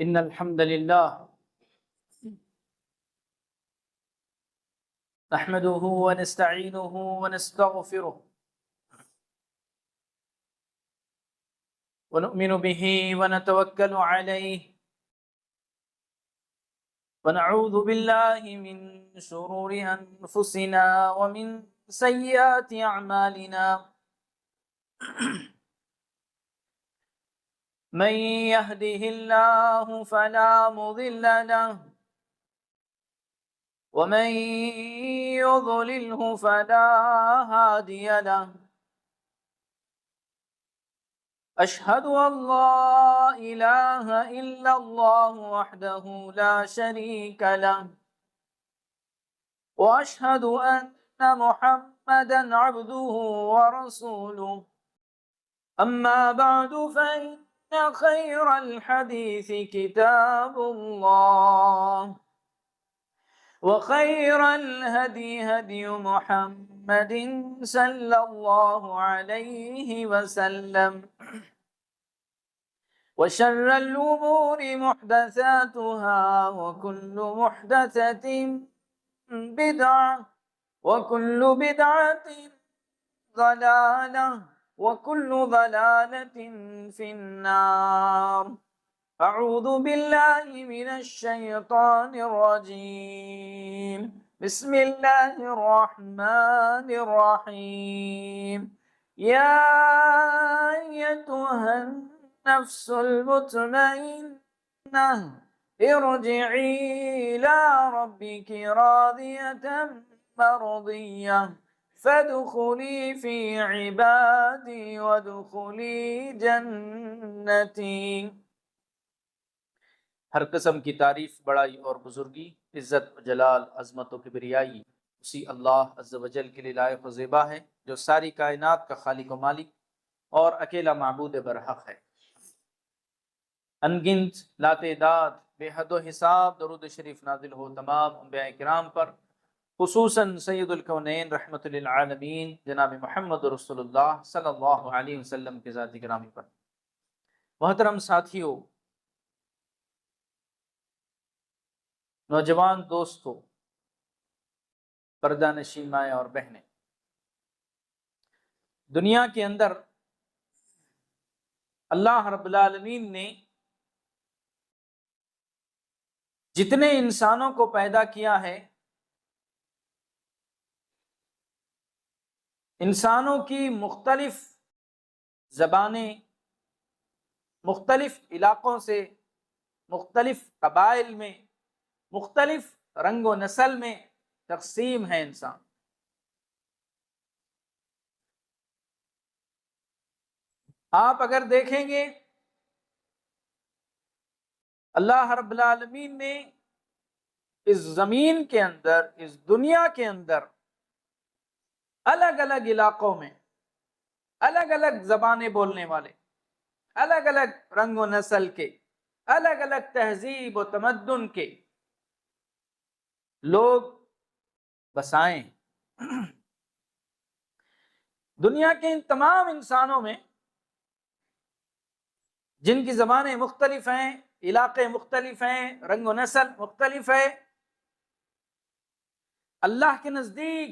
إن الحمد لله نحمده ونستعينه ونستغفره ونؤمن به ونتوكل عليه ونعوذ بالله من شرور أنفسنا ومن سيئات أعمالنا من يهده الله فلا مضل له ومن يضلله فلا هادي له أشهد أن لا إله إلا الله وحده لا شريك له وأشهد أن محمدا عبده ورسوله أما بعد فإن خير الحديث كتاب الله وخير الهدي هدي محمد صلى الله عليه وسلم وشر الأمور محدثاتها وكل محدثة بدعة وكل بدعة ضلالة وكل ضلالة في النار. أعوذ بالله من الشيطان الرجيم. بسم الله الرحمن الرحيم. يا أيتها النفس المطمئنة ارجعي إلى ربك راضية مرضية فادخلي في عبادي وادخلي جنتي. ہر قسم کی تعریف، بڑائی اور بزرگی، عزت و جلال، عظمت و کبریائی اسی اللہ عز و جل کے لیے لائق و زیبا ہے جو ساری کائنات کا خالق و مالک اور اکیلا معبود برحق ہے۔ انگنت لاتعداد بے حد و حساب درود شریف نازل ہو تمام انبیاء کرام پر، خصوصاً سید الکونین رحمت للعالمین جناب محمد رسول اللہ صلی اللہ علیہ وسلم کے ذات گرامی پر۔ محترم ساتھیوں، نوجوان دوستوں، پردہ نشین مائیں اور بہنیں، دنیا کے اندر اللہ رب العالمین نے جتنے انسانوں کو پیدا کیا ہے، انسانوں کی مختلف زبانیں، مختلف علاقوں سے، مختلف قبائل میں، مختلف رنگ و نسل میں تقسیم ہے انسان۔ آپ اگر دیکھیں گے اللہ رب العالمین نے اس زمین کے اندر، اس دنیا کے اندر الگ الگ علاقوں میں الگ الگ زبانیں بولنے والے، الگ الگ رنگ و نسل کے، الگ الگ تہذیب و تمدن کے لوگ بسائیں۔ دنیا کے ان تمام انسانوں میں جن کی زبانیں مختلف ہیں، علاقے مختلف ہیں، رنگ و نسل مختلف ہے، اللہ کے نزدیک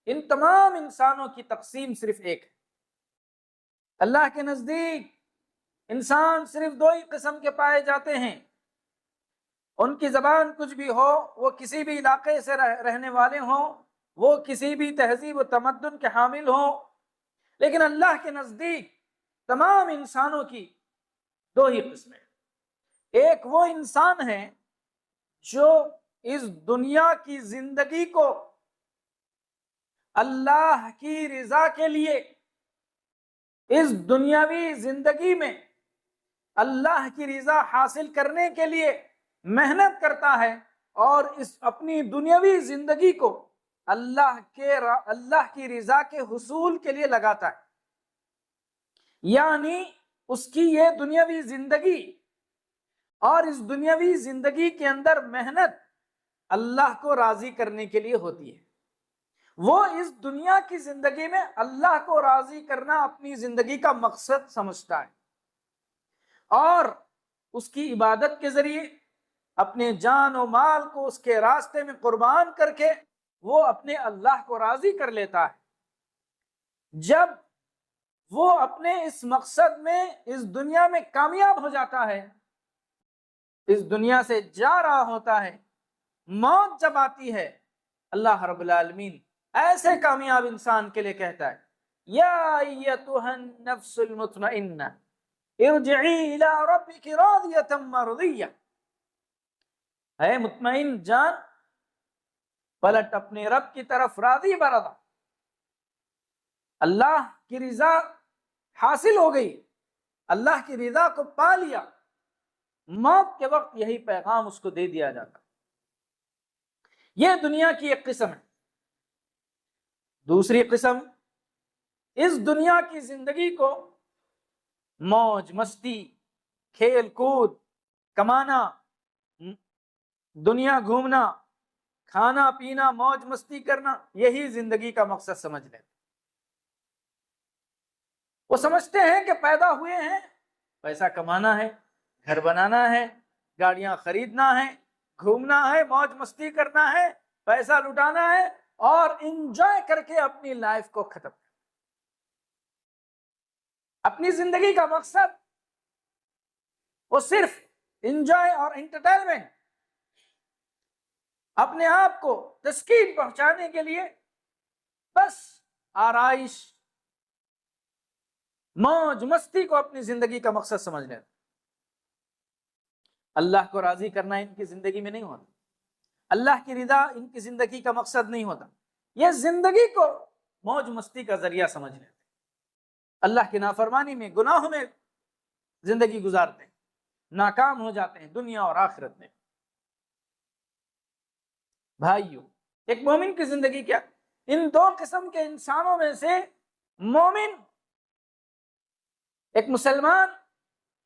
ان تمام انسانوں کی تقسیم صرف ایک ہے۔ اللہ کے نزدیک انسان صرف دو ہی قسم کے پائے جاتے ہیں، ان کی زبان کچھ بھی ہو، وہ کسی بھی علاقے سے رہنے والے ہوں، وہ کسی بھی تہذیب و تمدن کے حامل ہوں، لیکن اللہ کے نزدیک تمام انسانوں کی دو ہی قسمیں۔ ایک وہ انسان ہے جو اس دنیا کی زندگی کو اللہ کی رضا کے لیے، اس دنیاوی زندگی میں اللہ کی رضا حاصل کرنے کے لیے محنت کرتا ہے اور اس اپنی دنیاوی زندگی کو اللہ کی رضا کے حصول کے لیے لگاتا ہے۔ یعنی اس کی یہ دنیاوی زندگی اور اس دنیاوی زندگی کے اندر محنت اللہ کو راضی کرنے کے لیے ہوتی ہے۔ وہ اس دنیا کی زندگی میں اللہ کو راضی کرنا اپنی زندگی کا مقصد سمجھتا ہے، اور اس کی عبادت کے ذریعے اپنے جان و مال کو اس کے راستے میں قربان کر کے وہ اپنے اللہ کو راضی کر لیتا ہے۔ جب وہ اپنے اس مقصد میں اس دنیا میں کامیاب ہو جاتا ہے، اس دنیا سے جا رہا ہوتا ہے، موت جب آتی ہے، اللہ رب العالمین ایسے کامیاب انسان کے لیے کہتا ہے یا ایتھا النفس المطمئنہ ارجعی الی ربک راضیۃ مرضیہ، اے مطمئن جان پلٹ اپنے رب کی طرف راضی برضا، اللہ کی رضا حاصل ہو گئی، اللہ کی رضا کو پا لیا۔ موت کے وقت یہی پیغام اس کو دے دیا جاتا۔ یہ دنیا کی ایک قسم ہے۔ دوسری قسم، اس دنیا کی زندگی کو موج مستی، کھیل کود، کمانا، دنیا گھومنا، کھانا پینا، موج مستی کرنا، یہی زندگی کا مقصد سمجھ لیتے۔ وہ سمجھتے ہیں کہ پیدا ہوئے ہیں پیسہ کمانا ہے، گھر بنانا ہے، گاڑیاں خریدنا ہے، گھومنا ہے، موج مستی کرنا ہے، پیسہ لٹانا ہے اور انجوائے کر کے اپنی لائف کو ختم کرنا۔ اپنی زندگی کا مقصد وہ صرف انجوائے اور انٹرٹینمنٹ، اپنے آپ کو تسکین پہنچانے کے لیے بس آرائش، موج مستی کو اپنی زندگی کا مقصد سمجھ لیتے۔ اللہ کو راضی کرنا ان کی زندگی میں نہیں ہوتا، اللہ کی رضا ان کی زندگی کا مقصد نہیں ہوتا، یہ زندگی کو موج مستی کا ذریعہ سمجھ لیتے، اللہ کی نافرمانی میں، گناہوں میں زندگی گزارتے ہیں، ناکام ہو جاتے ہیں دنیا اور آخرت میں۔ بھائیو، ایک مومن کی زندگی کیا؟ ان دو قسم کے انسانوں میں سے مومن، ایک مسلمان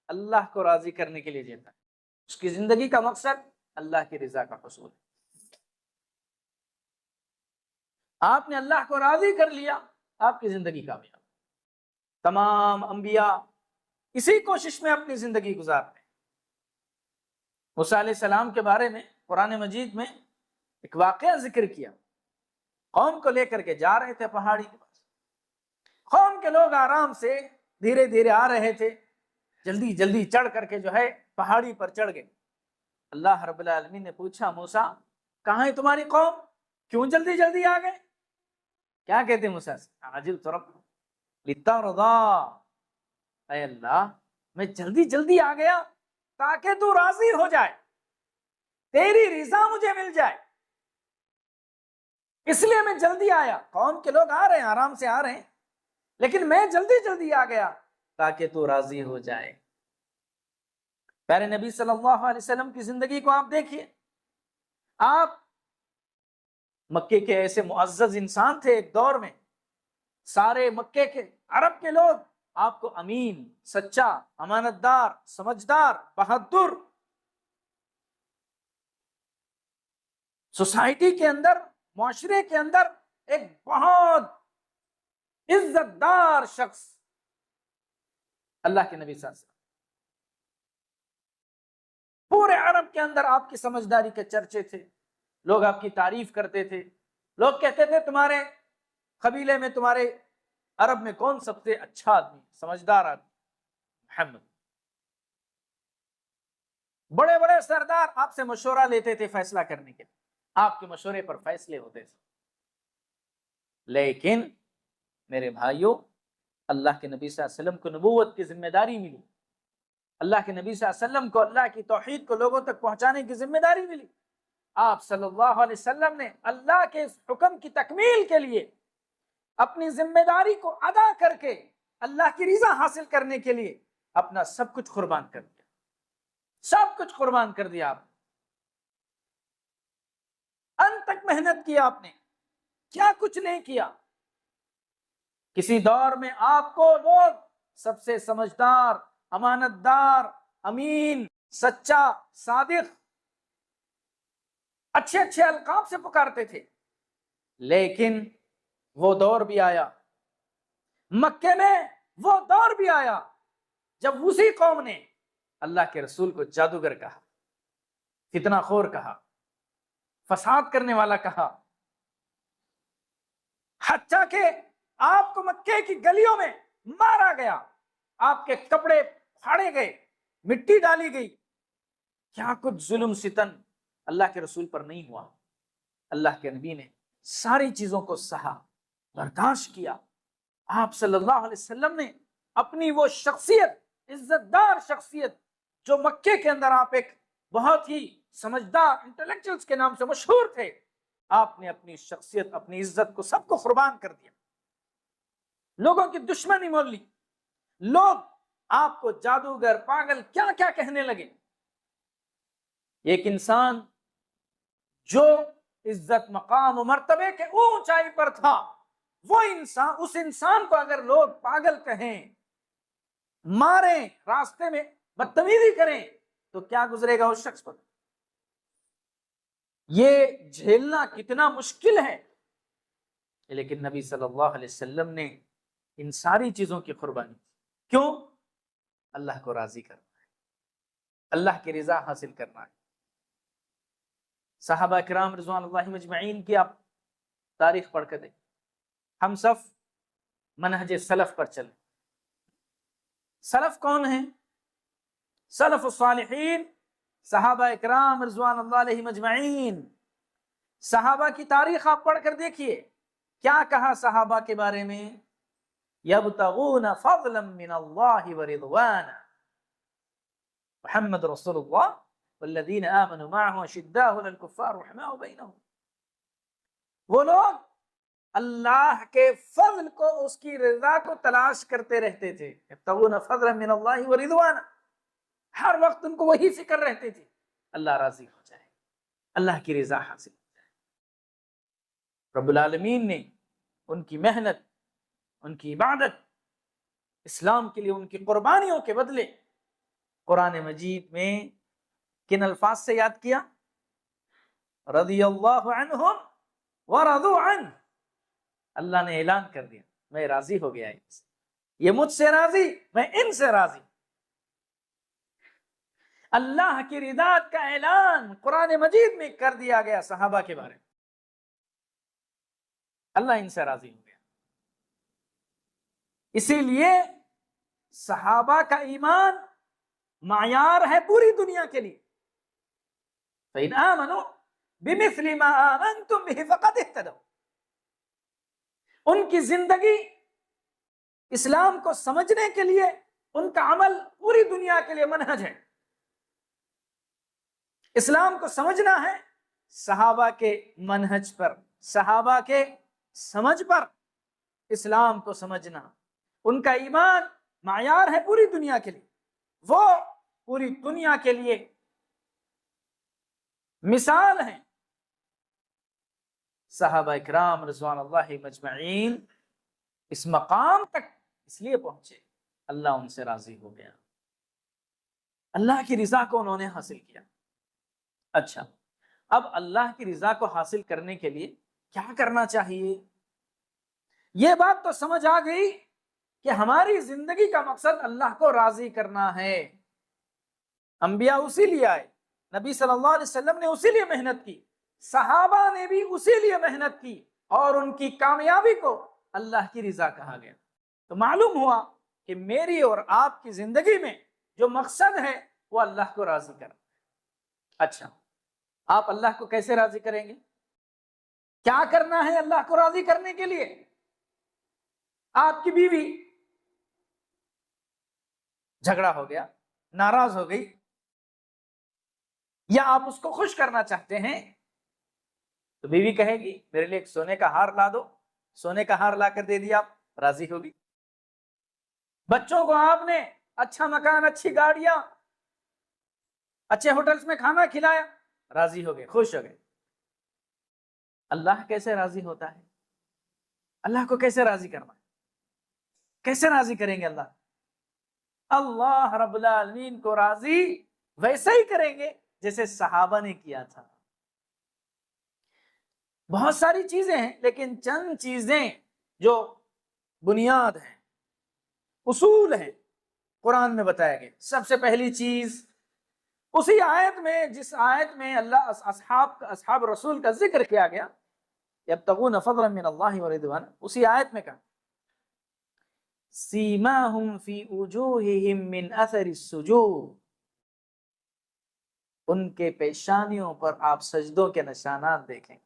اللہ کو راضی کرنے کے لیے جیتا ہے، اس کی زندگی کا مقصد اللہ کی رضا کا حصول ہے۔ آپ نے اللہ کو راضی کر لیا، آپ کی زندگی کامیاب۔ تمام انبیاء اسی کوشش میں اپنی زندگی گزارتے ہیں۔ موسیٰ علیہ السلام کے بارے میں قرآن مجید میں ایک واقعہ ذکر کیا۔ قوم کو لے کر کے جا رہے تھے پہاڑی کے پاس، قوم کے لوگ آرام سے دھیرے دھیرے آ رہے تھے، جلدی جلدی چڑھ کر کے جو ہے پہاڑی پر چڑھ گئے۔ اللہ رب العالمین نے پوچھا موسیٰ کہاں ہے تمہاری قوم، کیوں جلدی جلدی آ گئے؟ کیا کہتے موسیٰ سے؟ عجلت رب لترضا، اے اللہ میں جلدی جلدی آ گیا تاکہ تو راضی ہو جائے، تیری رضا مجھے مل جائے، اس لیے میں جلدی آیا۔ قوم کے لوگ آ رہے ہیں، آرام سے آ رہے ہیں، لیکن میں جلدی جلدی آ گیا تاکہ تو راضی ہو جائے۔ پیارے نبی صلی اللہ علیہ وسلم کی زندگی کو آپ دیکھیے، آپ مکے کے ایسے معزز انسان تھے ایک دور میں، سارے مکے کے عرب کے لوگ آپ کو امین، سچا، امانت دار، سمجھدار، بہادر، سوسائٹی کے اندر، معاشرے کے اندر ایک بہت عزت دار شخص اللہ کے نبی صلی اللہ علیہ وسلم۔ پورے عرب کے اندر آپ کی سمجھداری کے چرچے تھے، لوگ آپ کی تعریف کرتے تھے، لوگ کہتے تھے تمہارے قبیلے میں، تمہارے عرب میں کون سب سے اچھا آدمی، سمجھدار آدمی؟ محمد۔ بڑے بڑے سردار آپ سے مشورہ لیتے تھے فیصلہ کرنے کے، آپ کے مشورے پر فیصلے ہوتے تھے۔ لیکن میرے بھائیوں، اللہ کے نبی صلی اللہ علیہ وسلم کو نبوت کی ذمہ داری ملی، اللہ کے نبی صلی اللہ علیہ وسلم کو اللہ کی توحید کو لوگوں تک پہنچانے کی ذمہ داری ملی۔ آپ صلی اللہ علیہ وسلم نے اللہ کے اس حکم کی تکمیل کے لیے اپنی ذمہ داری کو ادا کر کے اللہ کی رضا حاصل کرنے کے لیے اپنا سب کچھ قربان کر دیا، سب کچھ قربان کر دیا۔ آپ انت تک محنت کی، آپ نے کیا کچھ نہیں کیا۔ کسی دور میں آپ کو لوگ سب سے سمجھدار، امانت دار، امین، سچا، صادق، اچھے اچھے القاب سے پکارتے تھے، لیکن وہ دور بھی آیا، مکے میں وہ دور بھی آیا جب اسی قوم نے اللہ کے رسول کو جادوگر کہا، فتنہ خور کہا، فساد کرنے والا کہا، حتیٰ کہ آپ کو مکے کی گلیوں میں مارا گیا، آپ کے کپڑے پھاڑے گئے، مٹی ڈالی گئی، کیا کچھ ظلم ستم اللہ کے رسول پر نہیں ہوا؟ اللہ کے نبی نے ساری چیزوں کو سہا، برداشت کیا۔ آپ صلی اللہ علیہ وسلم نے اپنی وہ شخصیت، عزت دار شخصیت، جو مکے کے اندر آپ ایک بہت ہی سمجھدار انٹلیکچوئلز کے نام سے مشہور تھے، آپ نے اپنی شخصیت، اپنی عزت کو سب کو قربان کر دیا، لوگوں کی دشمنی مول لی، لوگ آپ کو جادوگر، پاگل، کیا کیا کہنے لگے۔ ایک انسان جو عزت، مقام و مرتبے کے اونچائی پر تھا، وہ انسان، اس انسان کو اگر لوگ پاگل کہیں، ماریں، راستے میں بدتمیزی کریں، تو کیا گزرے گا اس شخص پر؟ یہ جھیلنا کتنا مشکل ہے، لیکن نبی صلی اللہ علیہ وسلم نے ان ساری چیزوں کی قربانی کی۔ کیوں؟ اللہ کو راضی کرنا ہے، اللہ کی رضا حاصل کرنا ہے۔ صحابہ کرام رضوان اللہ مجمعین کی آپ تاریخ پڑھ کر دیکھیں، ہم صف منہج سلف پر چلیں۔ سلف کون ہیں؟ سلف الصالحین، صحابہ کرام رضوان اللہ علیہ مجمعین۔ صحابہ کی تاریخ آپ پڑھ کر دیکھیے، کیا کہا صحابہ کے بارے میں؟ یبتغون فضلا من اللہ ورضوانا، محمد رسول اللہ والذین آمنوا معه اشداء علی الکفار رحماء بینہم۔ وہ لوگ اللہ کے فضل کو، اس کی رضا کو تلاش کرتے رہتے تھے۔ یبتغون فضلا من اللہ ورضوانا، ہر وقت ان کو وہی فکر رہتی تھی، اللہ راضی ہو جائے، اللہ کی رضا حاصل ہو جائے۔ رب العالمین نے ان کی محنت، ان کی عبادت، اسلام کے لیے ان کی قربانیوں کے بدلے قرآن مجید میں کن الفاظ سے یاد کیا؟ رضی اللہ عنہم ورضوا عنہ، اللہ نے اعلان کر دیا میں راضی ہو گیا ان سے، یہ مجھ سے راضی، میں ان سے راضی۔ اللہ کی رضا کا اعلان قرآن مجید میں کر دیا گیا صحابہ کے بارے میں، اللہ ان سے راضی ہو گیا۔ اسی لیے صحابہ کا ایمان معیار ہے پوری دنیا کے لیے۔ فَإِنْ آمَنُوا بِمِثْلِ مَا آمَنْتُمْ بِهِ فَقَدْ اهْتَدَوْا، ان کی زندگی اسلام کو سمجھنے کے لیے، ان کا عمل پوری دنیا کے لیے منہج ہے۔ اسلام کو سمجھنا ہے صحابہ کے منہج پر، صحابہ کے سمجھ پر اسلام کو سمجھنا۔ ان کا ایمان معیار ہے پوری دنیا کے لیے، وہ پوری دنیا کے لیے مثال ہیں۔ صحابہ اکرام رضوان اللہ مجمعین اس مقام تک اس لیے پہنچے، اللہ ان سے راضی ہو گیا، اللہ کی رضا کو انہوں نے حاصل کیا۔ اچھا، اب اللہ کی رضا کو حاصل کرنے کے لیے کیا کرنا چاہیے؟ یہ بات تو سمجھ آ گئی کہ ہماری زندگی کا مقصد اللہ کو راضی کرنا ہے۔ انبیاء اسی لیے آئے، نبی صلی اللہ علیہ وسلم نے اسی لیے محنت کی، صحابہ نے بھی اسی لیے محنت کی، اور ان کی کامیابی کو اللہ کی رضا کہا گیا۔ تو معلوم ہوا کہ میری اور آپ کی زندگی میں جو مقصد ہے وہ اللہ کو راضی کرنا ہے۔ اچھا، آپ اللہ کو کیسے راضی کریں گے؟ کیا کرنا ہے اللہ کو راضی کرنے کے لیے؟ آپ کی بیوی جھگڑا ہو گیا، ناراض ہو گئی، یا آپ اس کو خوش کرنا چاہتے ہیں، تو بیوی کہے گی میرے لیے ایک سونے کا ہار لا دو، سونے کا ہار لا کر دے دیا، آپ راضی ہوگی۔ بچوں کو آپ نے اچھا مکان، اچھی گاڑیاں، اچھے ہوٹلز میں کھانا کھلایا، راضی ہو گئے، خوش ہو گئے۔ اللہ کیسے راضی ہوتا ہے؟ اللہ کو کیسے راضی کرنا ہے؟ کیسے راضی کریں گے اللہ؟ اللہ رب العالمین کو راضی ویسے ہی کریں گے جیسے صحابہ نے کیا تھا۔ بہت ساری چیزیں ہیں، لیکن چند چیزیں جو بنیاد ہیں، اصول ہیں، قرآن میں بتایا گیا۔ سب سے پہلی چیز اسی آیت میں، جس آیت میں اللہ اصحاب رسول کا ذکر کیا گیا، یبتغون فضلا من اللہ ورضوانا، اسی آیت میں کہا سیماہم فی وجوہہم من اثر السجود، ان کے پیشانیوں پر آپ سجدوں کے نشانات دیکھیں،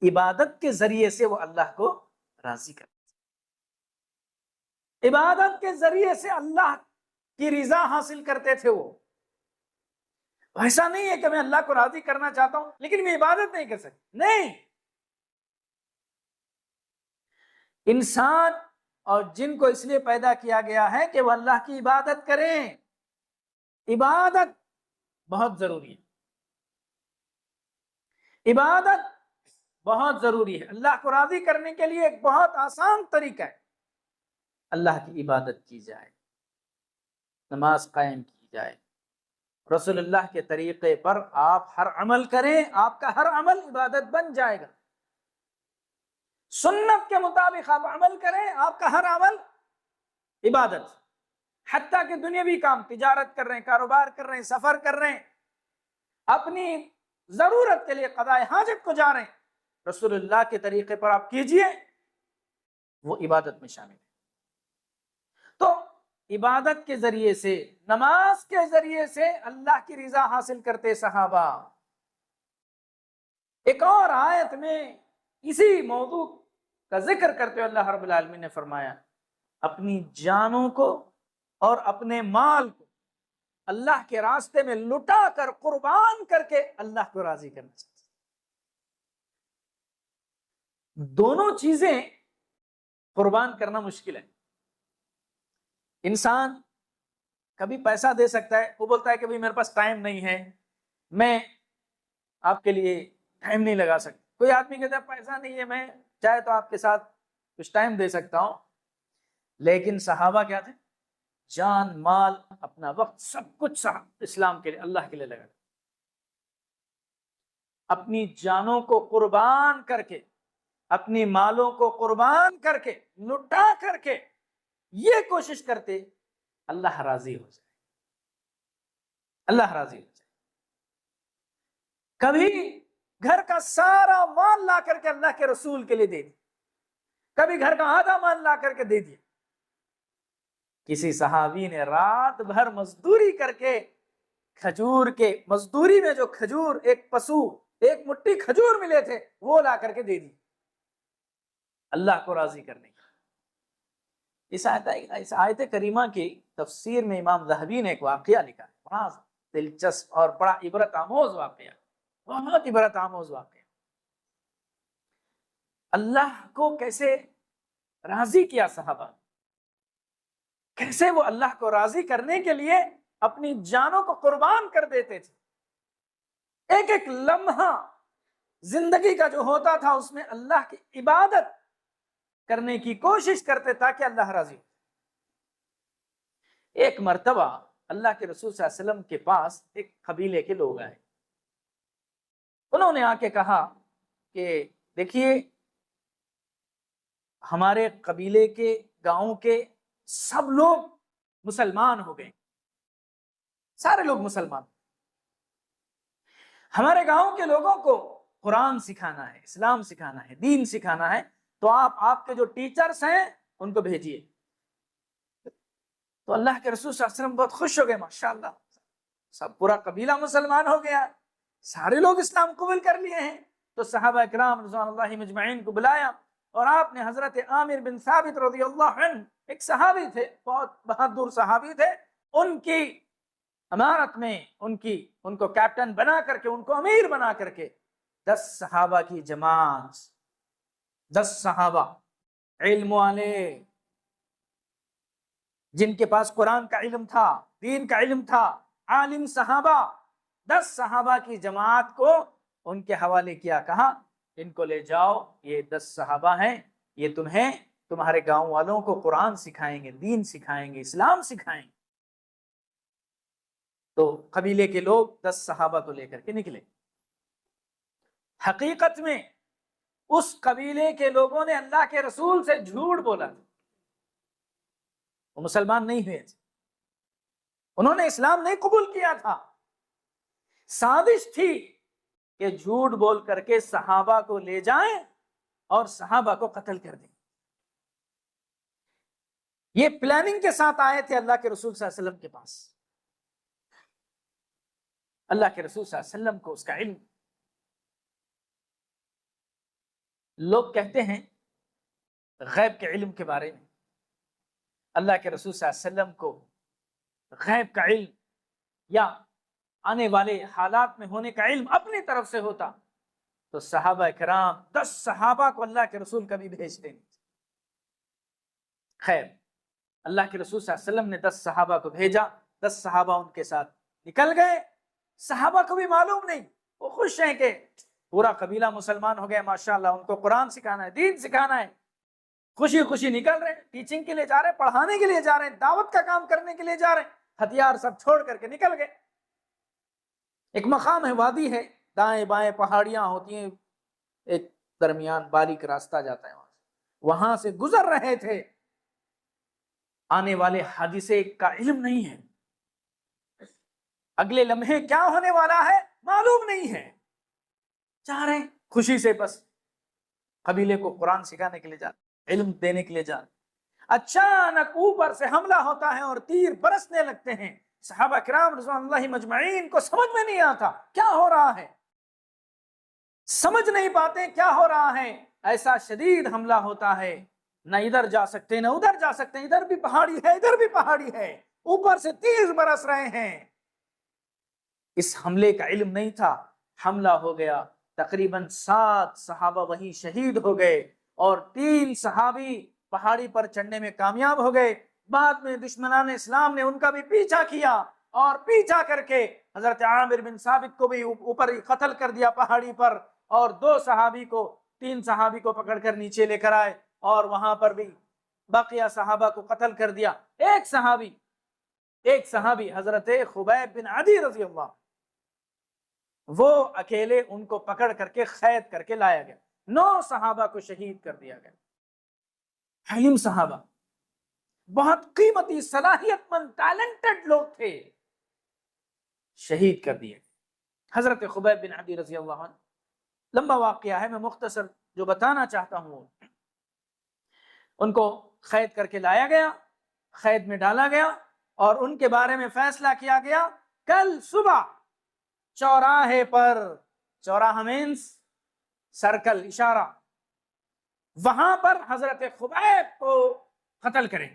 عبادت کے ذریعے سے وہ اللہ کو راضی کرتے، عبادت کے ذریعے سے اللہ کی رضا حاصل کرتے تھے۔ وہ ایسا نہیں ہے کہ میں اللہ کو راضی کرنا چاہتا ہوں لیکن میں عبادت نہیں کر سکتا، نہیں، انسان اور جن کو اس لیے پیدا کیا گیا ہے کہ وہ اللہ کی عبادت کریں، عبادت بہت ضروری ہے، عبادت بہت ضروری ہے۔ اللہ کو راضی کرنے کے لیے ایک بہت آسان طریقہ ہے، اللہ کی عبادت کی جائے، نماز قائم کی جائے، رسول اللہ کے طریقے پر آپ ہر عمل کریں، آپ کا ہر عمل عبادت بن جائے گا، سنت کے مطابق آپ عمل کریں، آپ کا ہر عمل عبادت، حتیٰ کہ دنیاوی کام، تجارت کر رہے ہیں، کاروبار کر رہے ہیں، سفر کر رہے ہیں، اپنی ضرورت کے لیے قضاء حاجت کو جا رہے ہیں، رسول اللہ کے طریقے پر آپ کیجئے، وہ عبادت میں شامل ہے۔ تو عبادت کے ذریعے سے، نماز کے ذریعے سے اللہ کی رضا حاصل کرتے صحابہ۔ ایک اور آیت میں اسی موضوع کا ذکر کرتے ہوئے اللہ رب العالمین نے فرمایا اپنی جانوں کو اور اپنے مال کو اللہ کے راستے میں لٹا کر، قربان کر کے اللہ کو راضی کرنا چاہتے۔ دونوں چیزیں قربان کرنا مشکل ہے۔ انسان کبھی پیسہ دے سکتا ہے، وہ بولتا ہے کہ میرے پاس ٹائم نہیں ہے، میں آپ کے لیے ٹائم نہیں لگا سکتا۔ کوئی آدمی کہتا ہے پیسہ نہیں ہے، میں چاہے تو آپ کے ساتھ کچھ ٹائم دے سکتا ہوں، لیکن صحابہ کیا تھے؟ جان، مال، اپنا وقت، سب کچھ اسلام کے لیے، اللہ کے لیے لگا، اپنی جانوں کو قربان کر کے، اپنی مالوں کو قربان کر کے، لٹا کر کے یہ کوشش کرتے اللہ راضی ہو جائے، اللہ راضی ہو جائے۔ کبھی گھر کا سارا مال لا کر کے اللہ کے رسول کے لیے دے دیا، کبھی گھر کا آدھا مال لا کر کے دے دیا۔ کسی صحابی نے رات بھر مزدوری کر کے، کھجور کے مزدوری میں جو کھجور، ایک پسو، ایک مٹھی کھجور ملے تھے، وہ لا کر کے دے دی اللہ کو راضی کرنے کی۔ اس آیت کریمہ کی تفسیر میں امام ذہبی نے ایک واقعہ لکھا ہے، بڑا دلچسپ اور بڑا عبرت آموز واقعہ، بہت عبرت آموز واقعہ۔ اللہ کو کیسے راضی کیا صحابہ، کیسے وہ اللہ کو راضی کرنے کے لیے اپنی جانوں کو قربان کر دیتے تھے۔ ایک ایک لمحہ زندگی کا جو ہوتا تھا اس میں اللہ کی عبادت کرنے کی کوشش کرتے تاکہ اللہ راضی ہو۔ ایک مرتبہ اللہ کے رسول صلی اللہ علیہ وسلم کے پاس ایک قبیلے کے لوگ آئے، انہوں نے آ کے کہا کہ دیکھیے ہمارے قبیلے کے، گاؤں کے سب لوگ مسلمان ہو گئے، سارے لوگ مسلمان، ہمارے گاؤں کے لوگوں کو قرآن سکھانا ہے، اسلام سکھانا ہے، دین سکھانا ہے، تو آپ کے جو ٹیچرز ہیں ان کو بھیجیے۔ تو اللہ کے رسول صلی اللہ علیہ وسلم بہت خوش ہو گئے، ماشاءاللہ سب پورا قبیلہ مسلمان ہو گیا، سارے لوگ اسلام قبول کر لیے ہیں۔ تو صحابہ اکرام رضوان اللہ مجمعین کو بلایا اور آپ نے حضرت عامر بن ثابت رضی اللہ عنہ، ایک صحابی تھے، بہت بہادر صحابی تھے، ان کی امارت میں ان کو کیپٹن بنا کر کے، ان کو امیر بنا کر کے 10 صحابہ کی جماعت، 10 صحابہ علم والے، جن کے پاس قرآن کا علم تھا، دین کا علم تھا، عالم صحابہ، 10 صحابہ کی جماعت کو ان کے حوالے کیا، کہا ان کو لے جاؤ، یہ 10 صحابہ ہیں، یہ تمہیں تمہارے گاؤں والوں کو قرآن سکھائیں گے، دین سکھائیں گے، اسلام سکھائیں گے۔ تو قبیلے کے لوگ 10 صحابہ کو لے کر کے نکلے۔ حقیقت میں اس قبیلے کے لوگوں نے اللہ کے رسول سے جھوٹ بولا تھا، وہ مسلمان نہیں ہوئے تھے، انہوں نے اسلام نہیں قبول کیا تھا، سازش تھی کہ جھوٹ بول کر کے صحابہ کو لے جائیں اور صحابہ کو قتل کر دیں۔ یہ پلاننگ کے ساتھ آئے تھے اللہ کے رسول صلی اللہ علیہ وسلم کے پاس۔ اللہ کے رسول صلی اللہ علیہ وسلم کو اس کا علم، لوگ کہتے ہیں غیب کے علم کے بارے میں، اللہ کے رسول صلی اللہ علیہ وسلم کو غیب کا علم یا آنے والے حالات میں ہونے کا علم اپنی طرف سے ہوتا تو صحابہ کرام 10 صحابہ کو اللہ کے رسول کبھی بھیج دیں۔ خیر، اللہ کے رسول صلی اللہ علیہ وسلم نے 10 صحابہ کو بھیجا، 10 صحابہ ان کے ساتھ نکل گئے۔ صحابہ کو بھی معلوم نہیں، وہ خوش ہیں کہ پورا قبیلہ مسلمان ہو گیا، ماشاءاللہ، ان کو قرآن سکھانا ہے، دین سکھانا ہے، خوشی خوشی نکل رہے ہیں، ٹیچنگ کے لیے جا رہے ہیں، پڑھانے کے لیے جا رہے ہیں، دعوت کا کام کرنے کے لیے جا رہے ہیں، ہتھیار سب چھوڑ کر کے نکل گئے۔ ایک مقام ہے، وادی ہے، دائیں بائیں پہاڑیاں ہوتی ہیں، ایک درمیان باریک راستہ جاتا ہے، وہاں سے گزر رہے تھے۔ آنے والے حادثے کا علم نہیں ہے، اگلے لمحے کیا ہونے والا ہے معلوم نہیں ہے، چاہ رہے ہیں خوشی سے بس قبیلے کو قرآن سکھانے کے لیے جا رہے، علم دینے کے لیے جا رہے۔ اچانک اوپر سے حملہ ہوتا ہے اور تیر برسنے لگتے ہیں۔ صحابہ کرام رضوان اللہ مجمعین کو سمجھ میں نہیں آتا کیا ہو رہا ہے، سمجھ نہیں پاتے کیا ہو رہا ہے۔ ایسا شدید حملہ ہوتا ہے، نہ ادھر جا سکتے نہ ادھر جا سکتے، ادھر بھی پہاڑی ہے ادھر بھی پہاڑی ہے، اوپر سے تیر برس رہے ہیں۔ اس حملے کا علم نہیں تھا، حملہ ہو گیا، تقریباً 7 صحابہ وہیں شہید ہو گئے اور 3 صحابی پہاڑی پر چڑھنے میں کامیاب ہو گئے۔ بعد میں دشمنان اسلام نے ان کا بھی پیچھا کیا اور پیچھا کر کے حضرت عامر بن ثابت کو بھی اوپر قتل کر دیا پہاڑی پر، اور 3 صحابی کو پکڑ کر نیچے لے کر آئے اور وہاں پر بھی باقیہ صحابہ کو قتل کر دیا۔ ایک صحابی حضرت خبیب بن عدی رضی اللہ، وہ اکیلے ان کو پکڑ کر کے قید کر کے لایا گیا۔ 9 صحابہ کو شہید کر دیا گیا۔ علم صحابہ بہت قیمتی، صلاحیت مند، ٹیلنٹڈ لوگ تھے، شہید کر دیے۔ حضرت خبیب بن عدی رضی اللہ عنہ، لمبا واقعہ ہے، میں مختصر جو بتانا چاہتا ہوں، ان کو قید کر کے لایا گیا، قید میں ڈالا گیا اور ان کے بارے میں فیصلہ کیا گیا کل صبح چوراہے پر، چوراہا مینس سرکل، اشارہ، وہاں پر حضرت خبیب کو قتل کریں۔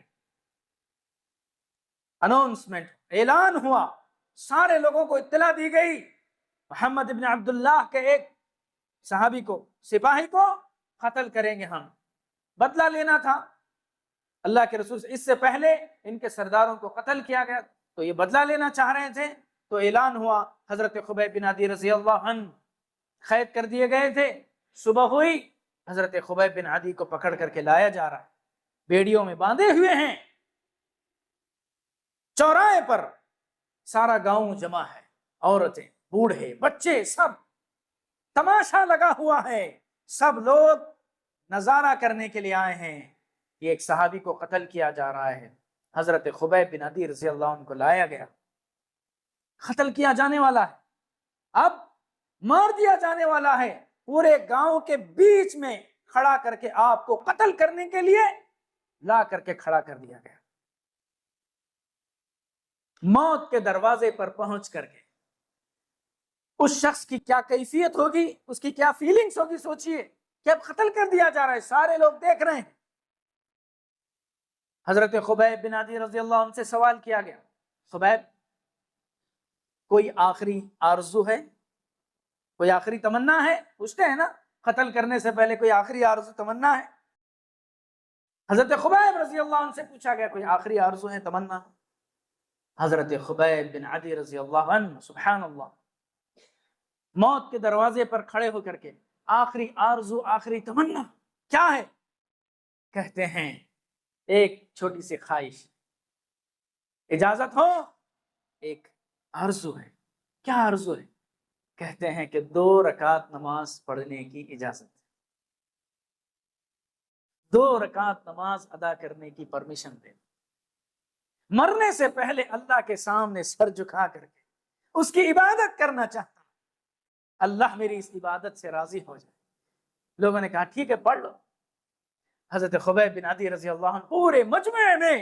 اناؤنسمنٹ، اعلان ہوا، سارے لوگوں کو اطلاع دی گئی، محمد ابن عبداللہ کے ایک صحابی کو، سپاہی کو قتل کریں گے ہم، بدلہ لینا تھا۔ اللہ کے رسول اس سے پہلے ان کے سرداروں کو قتل کیا گیا تو یہ بدلہ لینا چاہ رہے تھے، تو اعلان ہوا، حضرت خبیب بن عدی رضی اللہ عنہ قید کر دیے گئے تھے۔ صبح ہوئی، حضرت خبیب بن عدی کو پکڑ کر کے لایا جا رہا ہے، بیڑیوں میں باندھے ہوئے ہیں، چوراہے پر سارا گاؤں جمع ہے، عورتیں، بوڑھے، بچے، سب تماشا لگا ہوا ہے، سب لوگ نظارہ کرنے کے لیے آئے ہیں کہ ایک صحابی کو قتل کیا جا رہا ہے۔ حضرت خبیب بن عدی رضی اللہ عنہ کو لایا گیا، قتل کیا جانے والا ہے، اب مار دیا جانے والا ہے، پورے گاؤں کے بیچ میں کھڑا کر کے آپ کو قتل کرنے کے لیے لا کر کے کھڑا کر دیا گیا۔ موت کے دروازے پر پہنچ کر کے اس شخص کی کیا کیفیت ہوگی، اس کی کیا فیلنگز ہوگی، سوچئے کہ اب قتل کر دیا جا رہا ہے، سارے لوگ دیکھ رہے ہیں۔ حضرت خبیب بن عدی رضی اللہ عنہ سے سوال کیا گیا، خبیب کوئی آخری آرزو ہے، کوئی آخری تمنا ہے؟ پوچھتے ہیں نا قتل کرنے سے پہلے کوئی آخری آرزو تمنا ہے؟ حضرت خبیب رضی اللہ عنہ سے پوچھا گیا کوئی آخری آرزو ہے، تمنا؟ حضرت خبیب بن عدی رضی اللہ عنہ، سبحان اللہ، موت کے دروازے پر کھڑے ہو کر کے آخری آرزو، آخری تمنا کیا ہے؟ کہتے ہیں ایک چھوٹی سی خواہش، اجازت ہو، ایک آرزو ہے۔ کیا آرزو ہے؟ کہتے ہیں کہ 2 رکعت نماز پڑھنے کی اجازت ہے، 2 رکعت نماز ادا کرنے کی پرمیشن دے۔ مرنے سے پہلے اللہ کے سامنے سر جھکا کر کے اس کی عبادت کرنا چاہتا ہوں، اللہ میری اس عبادت سے راضی ہو جائے۔ لوگوں نے کہا ٹھیک ہے پڑھ لو۔ حضرت خبیب بن عدی رضی اللہ عنہ پورے مجمع میں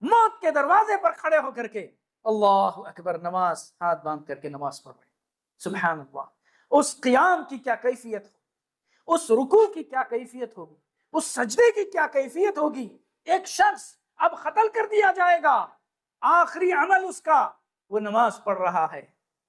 موت کے دروازے پر کھڑے ہو کر کے اللہ اکبر نماز ہاتھ باندھ کر کے نماز پڑھ رہے ہیں۔ سبحان اللہ، اس قیام کی کیا کیفیت ہو، اس رکوع کی کیا کیفیت ہوگی، اس سجدے کی کیا کیفیت ہوگی۔ ایک شخص اب قتل کر دیا جائے گا، آخری عمل اس کا وہ نماز پڑھ رہا ہے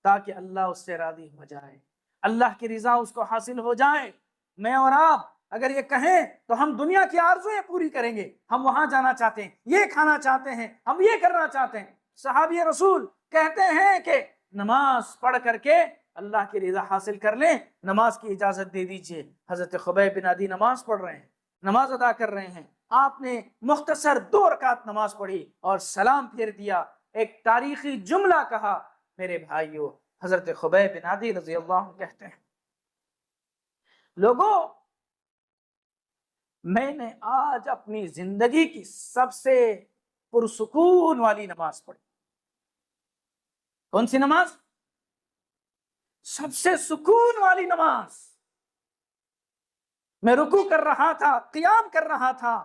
تاکہ اللہ اس سے راضی ہو جائے، اللہ کی رضا اس کو حاصل ہو جائے۔ میں اور آپ اگر یہ کہیں تو ہم دنیا کی آرزویں پوری کریں گے، ہم وہاں جانا چاہتے ہیں، یہ کھانا چاہتے ہیں، ہم یہ کرنا چاہتے ہیں۔ صحابی رسول کہتے ہیں کہ نماز پڑھ کر کے اللہ کی رضا حاصل کر لیں، نماز کی اجازت دے دیجئے۔ حضرت خبیب بن عدی نماز پڑھ رہے ہیں، نماز ادا کر رہے ہیں، آپ نے مختصر 2 رکعت نماز پڑھی اور سلام پھیر دیا، ایک تاریخی جملہ کہا۔ میرے بھائیو، حضرت خبیب بن عدی رضی اللہ عنہ کہتے ہیں لوگوں، میں نے آج اپنی زندگی کی سب سے پرسکون والی نماز پڑھی۔ کون سی نماز؟ سب سے سکون والی نماز۔ میں رکوع کر رہا تھا، قیام کر رہا تھا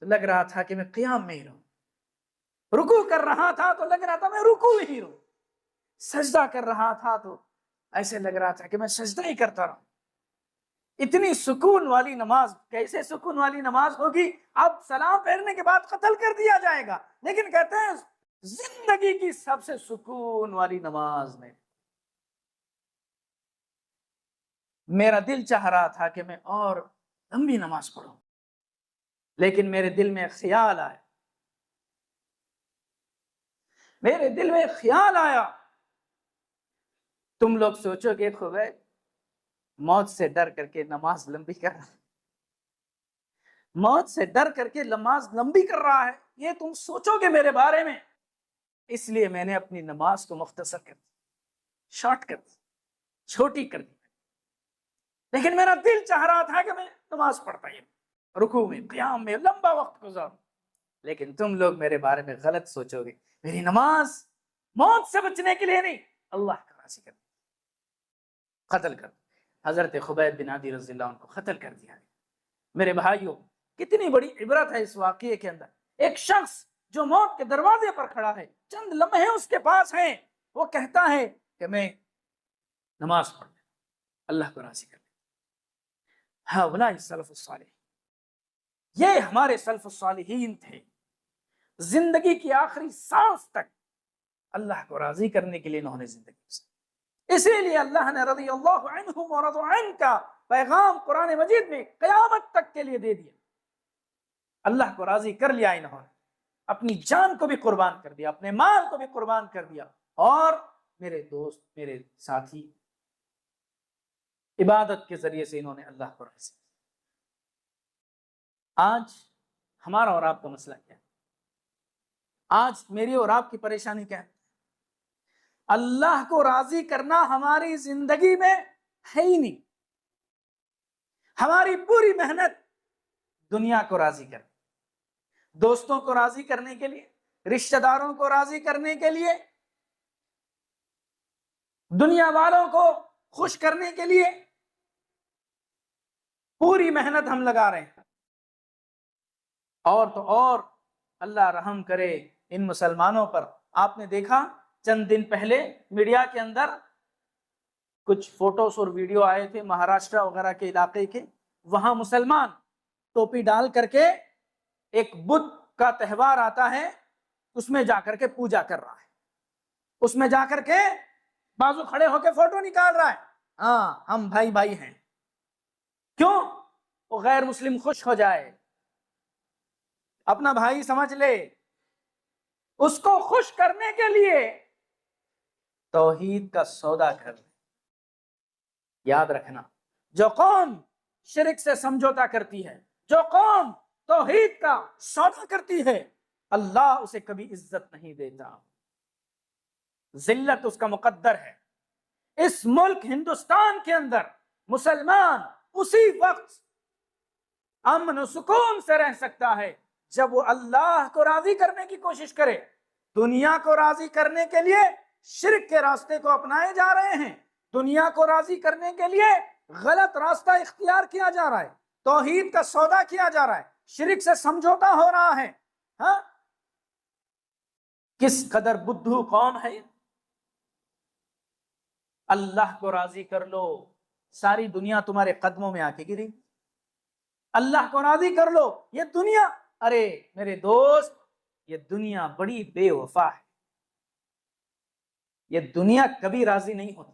تو لگ رہا تھا کہ میں قیام میں ہی رہوں، رکوع کر رہا تھا تو لگ رہا تھا میں رکوع ہی رہوں، سجدہ کر رہا تھا تو ایسے لگ رہا تھا کہ میں سجدہ ہی کرتا رہوں۔ اتنی سکون والی نماز، کیسے سکون والی نماز ہوگی؟ اب سلام پھیرنے کے بعد قتل کر دیا جائے گا، لیکن کہتے ہیں زندگی کی سب سے سکون والی نماز میں میرا دل چاہ رہا تھا کہ میں اور لمبی نماز پڑھوں، لیکن میرے دل میں خیال آیا، میرے دل میں خیال آیا تم لوگ سوچو گے خبیب موت سے ڈر کر کے نماز لمبی کر رہا ہے، موت سے ڈر کر کے نماز لمبی کر رہا ہے، یہ تم سوچو گے میرے بارے میں، اس لیے میں نے اپنی نماز کو مختصر کر دی، شارٹ کر دی، چھوٹی کر دی، لیکن میرا دل چاہ رہا تھا کہ میں نماز پڑھتا ہی رکوع میں قیام میں لمبا وقت گزاروں، لیکن تم لوگ میرے بارے میں غلط سوچو گے، میری نماز موت سے بچنے کے لیے نہیں، اللہ کا راضی کر قتل کر۔ حضرت خبیب بن عدی رضی اللہ عنہ کو قتل کر دیا۔ میرے بھائیوں، کتنی بڑی عبرت ہے اس واقعے کے اندر۔ ایک شخص جو موت کے دروازے پر کھڑا ہے، چند لمحے اس کے پاس ہیں، وہ کہتا ہے کہ میں نماز پڑھ لوں، اللہ کو راضی کر لوں۔ ہؤلاء السلف الصالح، یہ ہمارے سلف الصالحین تھے، زندگی کی آخری سانس تک اللہ کو راضی کرنے کے لیے انہوں نے زندگی گزاری۔ اسی لیے اللہ نے رضی اللہ عنہم ورضوا عنہ کا پیغام قرآن مجید میں قیامت تک کے لیے دے دیا۔ اللہ کو راضی کر لیا انہوں نے، اپنی جان کو بھی قربان کر دیا، اپنے مال کو بھی قربان کر دیا، اور میرے دوست، میرے ساتھی، عبادت کے ذریعے سے انہوں نے اللہ کو راضی کیا۔ آج ہمارا اور آپ کا مسئلہ کیا ہے؟ آج میری اور آپ کی پریشانی کیا ہے؟ اللہ کو راضی کرنا ہماری زندگی میں ہے ہی نہیں۔ ہماری پوری محنت دنیا کو راضی کرنے، دوستوں کو راضی کرنے کے لیے، رشتہ داروں کو راضی کرنے کے لیے، دنیا والوں کو خوش کرنے کے لیے پوری محنت ہم لگا رہے ہیں۔ اور تو اور اللہ رحم کرے ان مسلمانوں پر۔ آپ نے دیکھا چند دن پہلے میڈیا کے اندر کچھ فوٹوز اور ویڈیو آئے تھے مہاراشٹر وغیرہ کے علاقے کے، وہاں مسلمان ٹوپی ڈال کر کے ایک بدھ کا تہوار آتا ہے، اس میں جا کر کے پوجا کر رہا ہے، اس میں جا کر کے بازو کھڑے ہو کے فوٹو نکال رہا ہے، ہاں ہم بھائی بھائی ہیں۔ کیوں؟ وہ غیر مسلم خوش ہو جائے، اپنا بھائی سمجھ لے، اس کو خوش کرنے کے لیے توحید کا سودا کر لے۔ یاد رکھنا، جو قوم شرک سے سمجھوتا کرتی ہے، جو قوم توحید کا سودا کرتی ہے، اللہ اسے کبھی عزت نہیں دیتا، ذلت اس کا مقدر ہے۔ اس ملک ہندوستان کے اندر مسلمان اسی وقت امن و سکون سے رہ سکتا ہے جب وہ اللہ کو راضی کرنے کی کوشش کرے. دنیا کو راضی کرنے کے لیے شرک کے راستے کو اپنائے جا رہے ہیں, دنیا کو راضی کرنے کے لیے غلط راستہ اختیار کیا جا رہا ہے, توحید کا سودا کیا جا رہا ہے, شرک سے سمجھوتا ہو رہا ہے. ہاں, کس قدر بدھو قوم ہے. اللہ کو راضی کر لو, ساری دنیا تمہارے قدموں میں آ کے گری. اللہ کو راضی کر لو, یہ دنیا, ارے میرے دوست, یہ دنیا بڑی بے وفا ہے. یہ دنیا کبھی راضی نہیں ہوتی.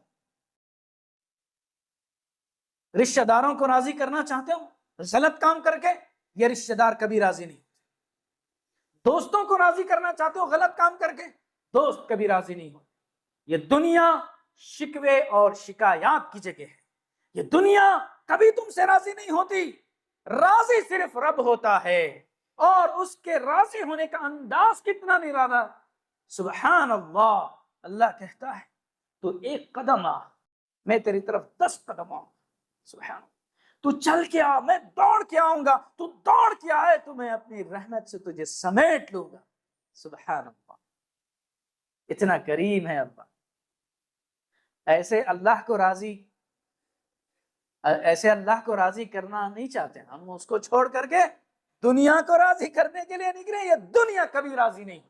رشتہ داروں کو راضی کرنا چاہتے ہو غلط کام کر کے, یہ رشتہ دار کبھی راضی نہیں ہوتے. دوستوں کو راضی کرنا چاہتے ہو غلط کام کر کے, دوست کبھی راضی نہیں ہوتے. یہ دنیا شکوے اور شکایات کی جگہ ہے. یہ دنیا کبھی تم سے راضی نہیں ہوتی. راضی صرف رب ہوتا ہے, اور اس کے راضی ہونے کا انداز کتنا نرالا. سبحان اللہ. اللہ کہتا ہے تو ایک قدم آ, میں تیری طرف 10 قدم آؤں. سبحان اللہ. تو چل کے آ, میں دوڑ کے آؤں گا. تو دوڑ کے آئے تو میں اپنی رحمت سے تجھے سمیٹ لوں گا. سبحان اللہ. اتنا کریم ہے اللہ. ایسے اللہ کو راضی کرنا نہیں چاہتے ہم. اس کو چھوڑ کر کے دنیا کو راضی کرنے کے لیے نکلے. یہ دنیا کبھی راضی نہیں ہوتی,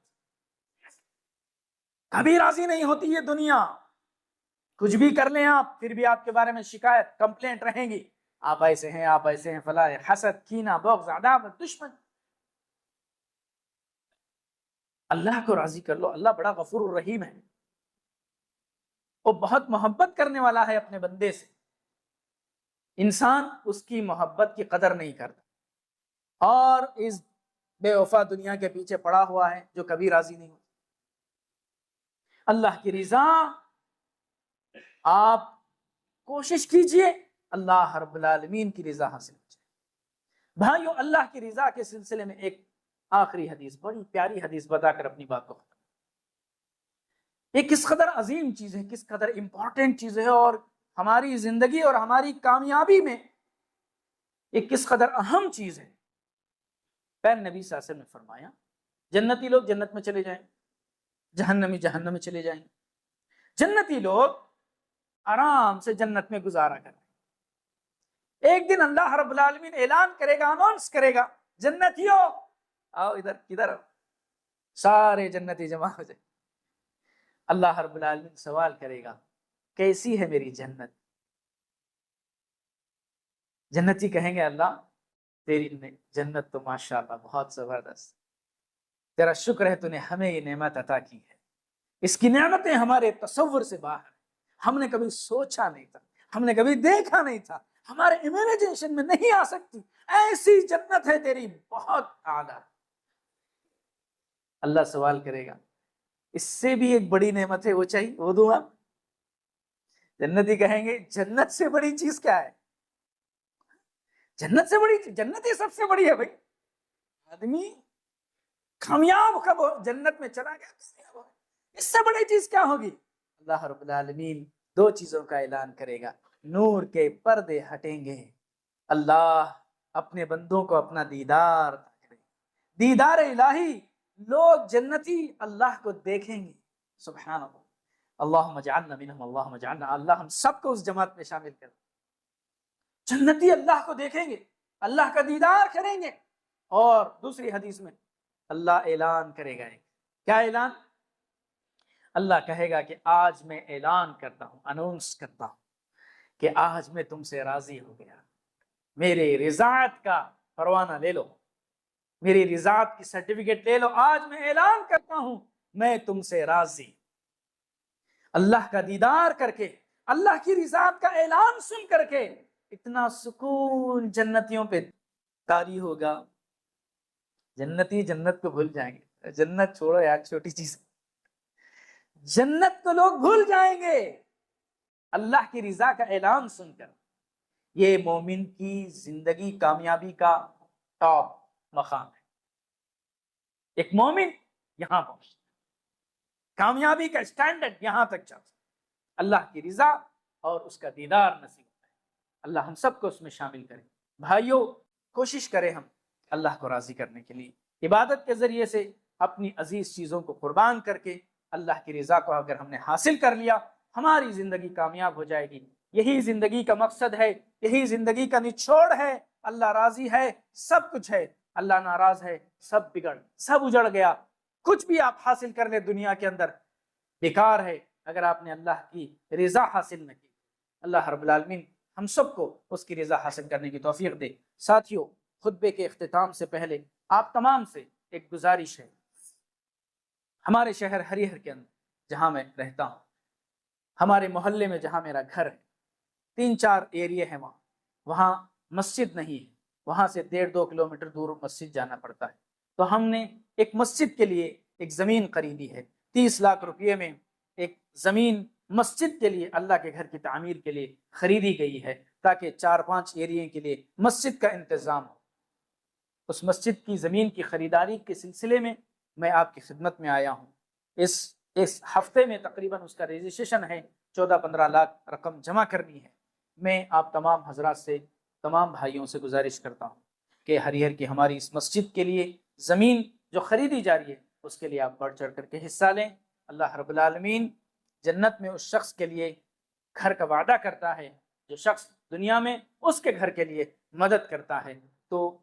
کبھی راضی نہیں ہوتی یہ دنیا. کچھ بھی کر لیں آپ, پھر بھی آپ کے بارے میں شکایت, کمپلینٹ رہیں گی. آپ ایسے ہیں, آپ ایسے ہیں, فلاں, حسد, کینہ, بغض, عداوت, دشمن. اللہ کو راضی کر لو. اللہ بڑا غفور الرحیم ہے, وہ بہت محبت کرنے والا ہے اپنے بندے سے. انسان اس کی محبت کی قدر نہیں کرتا, اور اس بے وفا دنیا کے پیچھے پڑا ہوا ہے جو کبھی راضی نہیں ہوتا. اللہ کی رضا آپ کوشش کیجئے اللہ رب العالمین کی رضا حاصل ہو جائے. بھائیو, اللہ کی رضا کے سلسلے میں ایک آخری حدیث, بڑی پیاری حدیث بتا کر اپنی بات کو ختم. یہ کس قدر عظیم چیز ہے, کس قدر امپورٹنٹ چیز ہے, اور ہماری زندگی اور ہماری کامیابی میں یہ کس قدر اہم چیز ہے. پیر نبی صلی اللہ علیہ وسلم نے فرمایا, جنتی لوگ جنت میں چلے جائیں, جہنمی جہنم میں چلے جائیں. جنتی لوگ آرام سے جنت میں گزارا کریں. ایک دن اللہ رب العالمین اعلان کرے گا, اناؤنس کرے گا, جنتیوں آؤ ادھر. کدھر آؤ؟ سارے جنتی جمع ہو جائیں. اللہ رب العالمین سوال کرے گا, کیسی ہے میری جنت؟ جنتی کہیں گے, اللہ تیری جنت تو ماشاءاللہ بہت زبردست, تیرا شکر ہے تو نے ہمیں یہ نعمت عطا کی ہے. اس کی نعمتیں ہمارے تصور سے باہر, ہم نے کبھی سوچا نہیں تھا, ہم نے کبھی دیکھا نہیں تھا, ہمارے امیجنیشن میں نہیں آ سکتی. ایسی جنت ہے تیری, بہت اعلیٰ. اللہ سوال کرے گا, اس سے بھی ایک بڑی نعمت ہے, وہ چاہیے, وہ دوں آپ. جنتی کہیں گے, جنت سے بڑی چیز کیا ہے؟ جنت سے بڑی, جنت ہی سب سے بڑی ہے بھائی. آدمی کامیاب کب جنت میں چلا گیا, اس سے بڑی چیز کیا ہوگی؟ اللہ رب العالمین 2 چیزوں کا اعلان کرے گا, نور کے پردے ہٹیں گے, اللہ اپنے بندوں کو اپنا دیدار کرے, دیدار الہی. لوگ جنتی اللہ کو دیکھیں گے. سبحان اللہ. اللہم اجعلنا منہم, اللہم اجعلنا. اللہ ہم سب کو اس جماعت میں شامل کر. جنتی اللہ کو دیکھیں گے, اللہ کا دیدار کریں گے. اور دوسری حدیث میں اللہ اعلان کرے گا, کیا اعلان؟ اللہ کہے گا کہ آج میں اعلان کرتا ہوں, اناؤنس کرتا ہوں کہ آج میں تم سے راضی ہو گیا. میرے رضاعت کا پروانہ لے لو, میری رضاعت کی سرٹیفکیٹ لے لو. آج میں اعلان کرتا ہوں میں تم سے راضی. اللہ کا دیدار کر کے, اللہ کی رضاعت کا اعلان سن کر کے اتنا سکون جنتیوں پہ طاری ہوگا. جنتی جنت کو بھول جائیں گے. جنت چھوڑو یار, چھوٹی چیز, جنت کو لوگ بھول جائیں گے اللہ کی رضا کا اعلان سن کر. یہ مومن کی زندگی کامیابی کا ٹاپ مقام ہے. ایک مومن یہاں پہنچتا, کامیابی کا اسٹینڈرڈ یہاں تک چلتا, اللہ کی رضا اور اس کا دیدار نصیب ہوتا ہے. اللہ ہم سب کو اس میں شامل کرے. بھائیوں, کوشش کریں ہم اللہ کو راضی کرنے کے لیے. عبادت کے ذریعے سے اپنی عزیز چیزوں کو قربان کر کے اللہ کی رضا کو اگر ہم نے حاصل کر لیا، ہماری زندگی کامیاب ہو جائے گی۔ یہی زندگی کا مقصد ہے، یہی زندگی کا نچوڑ ہے۔ اللہ راضی ہے، سب کچھ ہے، اللہ ناراض ہے، سب سب اجڑ گیا۔ کچھ بھی آپ حاصل کر لیں دنیا کے اندر بیکار ہے اگر آپ نے اللہ کی رضا حاصل نہ کی۔ اللہ رب العالمین ہم سب کو اس کی رضا حاصل کرنے کی توفیق دے۔ ساتھیوں، خطبے کے اختتام سے پہلے آپ تمام سے ایک گزارش ہے۔ ہمارے شہر ہریہر کے اندر جہاں میں رہتا ہوں، ہمارے محلے میں جہاں میرا گھر ہے، 3-4 ایریے ہیں، وہاں مسجد نہیں ہے، وہاں سے 1.5-2 کلومیٹر دور مسجد جانا پڑتا ہے۔ تو ہم نے ایک مسجد کے لیے ایک زمین خریدی ہے، 30 لاکھ روپے میں ایک زمین مسجد کے لیے، اللہ کے گھر کی تعمیر کے لیے خریدی گئی ہے، تاکہ 4-5 ایریے کے لیے مسجد کا انتظام ہو۔ اس مسجد کی زمین کی خریداری کے سلسلے میں میں آپ کی خدمت میں آیا ہوں۔ اس ہفتے میں تقریباً اس کا رجسٹریشن ہے، 14-15 لاکھ رقم جمع کرنی ہے۔ میں آپ تمام حضرات سے، تمام بھائیوں سے گزارش کرتا ہوں کہ ہریہر کی ہماری اس مسجد کے لیے زمین جو خریدی جا رہی ہے اس کے لیے آپ بڑھ چڑھ کر کے حصہ لیں۔ اللہ رب العالمین جنت میں اس شخص کے لیے گھر کا وعدہ کرتا ہے جو شخص دنیا میں اس کے گھر کے لیے مدد کرتا ہے۔ تو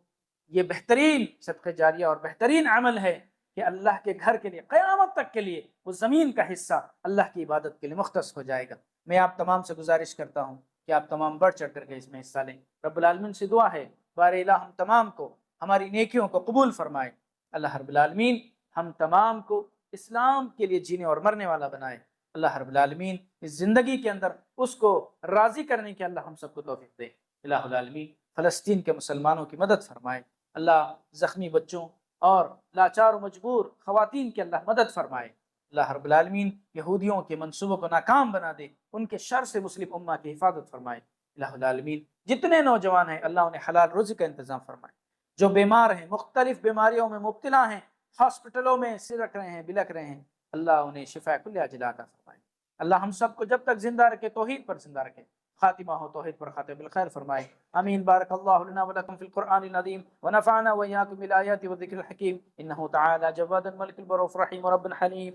یہ بہترین صدقہ جاریہ اور بہترین عمل ہے کہ اللہ کے گھر کے لیے قیامت تک کے لیے وہ زمین کا حصہ اللہ کی عبادت کے لیے مختص ہو جائے گا۔ میں آپ تمام سے گزارش کرتا ہوں کہ آپ تمام بڑھ چڑھ کر کے اس میں حصہ لیں۔ رب العالمین سے دعا ہے بار الہ ہم تمام کو ہماری نیکیوں کو قبول فرمائے۔ اللہ رب العالمین ہم تمام کو اسلام کے لیے جینے اور مرنے والا بنائے۔ اللہ رب العالمین اس زندگی کے اندر اس کو راضی کرنے کے اللہ ہم سب کو توفیق دے۔ الہ العالمین فلسطین کے مسلمانوں کی مدد فرمائے۔ اللہ زخمی بچوں اور لاچار و مجبور خواتین کی اللہ مدد فرمائے۔ اللہ رب العالمین یہودیوں کے منصوبوں کو ناکام بنا دے، ان کے شر سے مسلم امہ کی حفاظت فرمائے۔ الہ العالمین جتنے نوجوان ہیں اللہ انہیں حلال رزق کا انتظام فرمائے۔ جو بیمار ہیں، مختلف بیماریوں میں مبتلا ہیں، ہاسپٹلوں میں سرک رہے ہیں، بلک رہے ہیں، اللہ انہیں شفا کل عاجلہ عطا فرمائے۔ اللہ ہم سب کو جب تک زندہ رکھے توحید پر زندہ رکھے، خاتمہ ہو توحید پر خاتم بالخیر فرمائے۔ آمین۔ بارک اللہ لنا ولکم فی القرآن العظیم ونفعنا وإياكم بالآیات والذکر الحکیم انہ تعالی جواد الملک البرؤوف الرحیم رب حلیم۔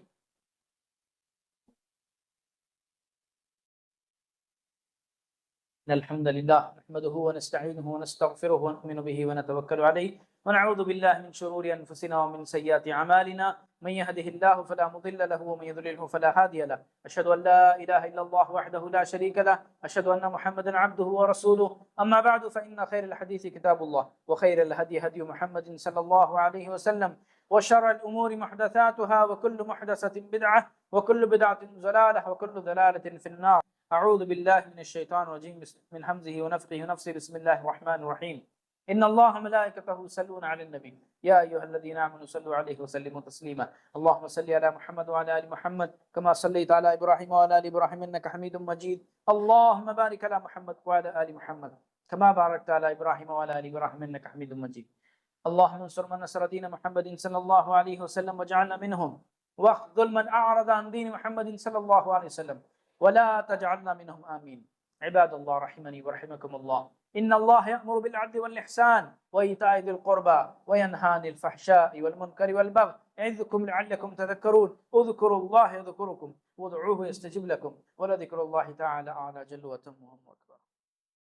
الحمد لله نحمده ونستعينه ونستغفره ونؤمن به ونتوكل عليه ونعوذ بالله من شرور أنفسنا ومن سيئات أعمالنا من يهده الله فلا مضل له ومن يضلله فلا هادي له أشهد أن لا إله إلا الله وحده لا شريك له أشهد أن محمدا عبده ورسوله أما بعد فإن خير الحديث كتاب الله وخير الهدي هدي محمد صلى الله عليه وسلم وشر الأمور محدثاتها وكل محدثة بدعة وكل بدعة ضلالة وكل ضلالة في النار۔ اعوذ باللہ من الشیطان الرجیم من حمزه ونفخه ونفثه بسم اللہ الرحمن الرحیم ان اللہ ملائکته يصلون علی النبی یا ایھا الذین آمنوا صلوا علیہ وسلموا تسلیما اللهم صل علی محمد وعلى آل محمد كما صليت على ابراہیم وعلى آل ابراہیم انك حمید مجید اللهم بارک علی محمد وعلى آل محمد كما بارکت علی ابراہیم وعلى آل ابراہیم انك حمید مجید اللهم انصر من نصر دین محمد صلی اللہ علیہ وسلم وجعلنا منهم واخذل من اعرض عن دین محمد صلی اللہ علیہ وسلم ولا تجعلنا منهم آمین۔ عباد اللہ رحمنی ورحمکم اللہ ان اللہ یأمر بالعدل والإحسان وإیتاء ذی القربى وینہی عن الفحشاء والمنکر والبغی یعظکم لعلکم تذکرون اذکروا اللہ یذکرکم وادعوه یستجب لکم ولذکر اللہ تعالی اعلی جل وتم اکبر۔